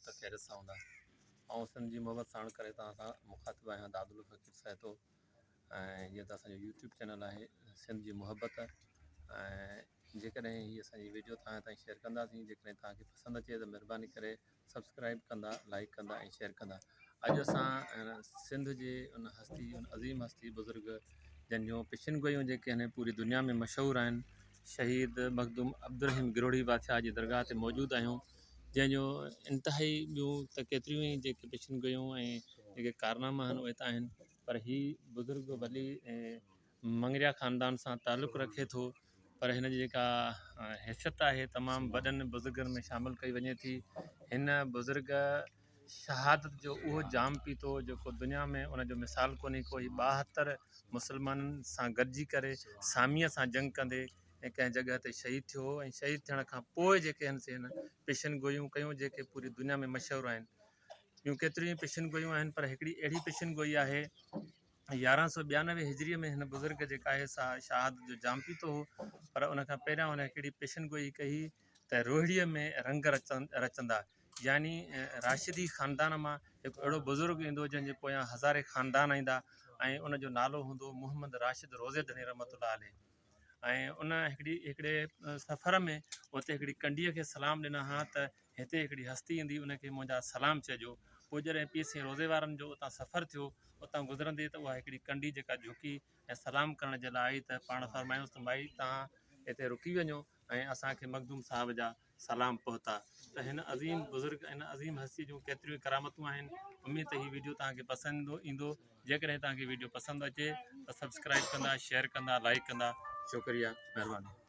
त ख़ैर सां हूंदा। ऐं सिंध जी मोहबत साण करे तव्हां सां मुखातिबु आहियां दादुल फ़कीर सहितो। ऐं जीअं त असांजो यूट्यूब चैनल आहे सिंध जी मोहबत। ऐं जेकॾहिं हीअ असांजी वीडियो तव्हां ताईं शेयर कंदासीं, जेकॾहिं तव्हांखे पसंदि अचे त महिरबानी करे सब्सक्राइब कंदा, लाइक कंदा ऐं शेयर कंदा। अॼु असां सिंध जे उन हस्ती, उन अज़ीम हस्ती बुज़ुर्ग जंहिंजूं पिछिन गोइयूं जेके आहिनि पूरी दुनिया में मशहूरु आहिनि, शहीद मखदूम अब्दुल रहीम गिरोड़ी बादशाह जी दरगाह ते मौजूदु आहियूं, जंहिंजूं इंतिहाई ॿियूं त केतिरियूं ई जेके पिछिन गोइयूं ऐं जेके कारनामा आहिनि उहे त आहिनि, पर ही बुज़ुर्ग वली मंगरिया ख़ानदान सां तालुक़ु रखे थो। पर हिन जी जेका हैसियत आहे तमामु वॾनि बुज़ुर्गनि में शामिलु कई वञे थी। हिन बुज़ुर्ग शहादत जो उहो जाम पीतो जेको दुनिया में उनजो मिसाल कोन्हे को। 72 मुस्लमाननि सां गॾिजी करे सामीअ सां जंग कंदे ऐं कंहिं जॻह ते शहीद थियो। ऐं शहीद थियण खां पोइ जेके आहिनि से हिन पिछिन गोइयूं कयूं जेके पूरी दुनिया में मशहूरु आहिनि। ॿियूं केतिरियूं पिछिन गोइयूं आहिनि, पर हिकिड़ी अहिड़ी पिछिन गोई आहे 1192 हिजरीअ में हिन बुज़ुर्ग जेका आहे सा शहादत जो जाम पीतो हो। पर उनखां पहिरियां हुन हिकिड़ी पिछिन गोई कई त रोहिड़ीअ में रंग रचंदा, यानी राशिदी ख़ानदान मां हिकु अहिड़ो बुज़ुर्ग ईंदो जंहिंजे पोयां हज़ारे ख़ानदान ईंदा ऐं उनजो नालो हूंदो मोहम्मद राशिद रोज़ेदनी रहमतुल्लाह अलैह। ऐं उन हिकिड़े सफ़र में उते हिकिड़ी कंडीअ खे सलाम ॾिना हा त हिते हिकिड़ी हस्ती ईंदी, उनखे मुंहिंजा सलाम चइजो। पोइ जॾहिं पीर साईं रोज़े वारनि जो उतां सफ़रु थियो, उतां गुज़रंदे त उहा हिकिड़ी कंडी जेका झुकी ऐं सलाम करण जे लाइ आई त पाण फरमायूंसि त भाई तव्हां हिते रुकी वञो ऐं असांखे मखदूम साहिब जा सलाम पहुता। त हिन अज़ीम बुज़ुर्ग, हिन अज़ीम हस्ती जूं केतिरियूं करामतूं आहिनि। उमेद त हीअ वीडियो तव्हांखे पसंदि ईंदो। जेकॾहिं तव्हांखे वीडियो पसंदि अचे त सब्सक्राइब कंदा, शेयर कंदा, लाइक कंदा। शुक्रिया, महिरबानी।